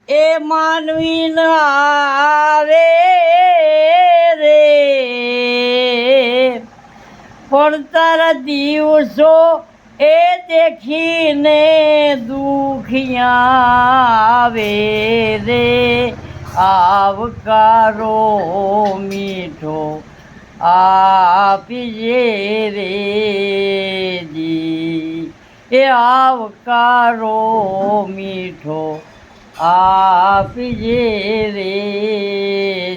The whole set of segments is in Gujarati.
એ માનવી ન આવે રે પણ તારા દિવસો એ દેખીને દુખિયા આવે રે આવકારો મીઠો આપીએ રે જી એ આવકારો મીઠો આપીએ રે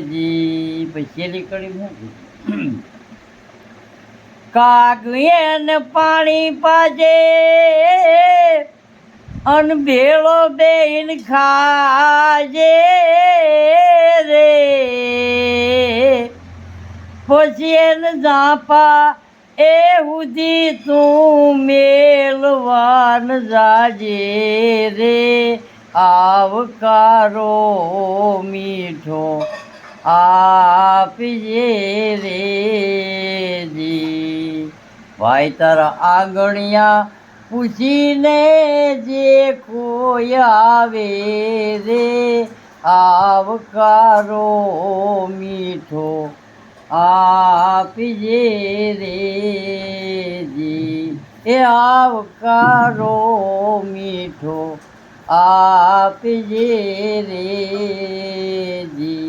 જી પછી કરી મૂકી કાગલિયાને પાણી પાજે અન ભેળો બેન ખાજે રે પછી એને ઝાપા એ સુધી તું મેલવાન જાજે રે આવકારો મીઠો આપજે રે જી ભાઈ તારા આંગણિયા પૂછીને જે કોઈ આવે રે આવકારો મીઠો આપજે રે જી એ આવકારો મીઠો આપજે રે જી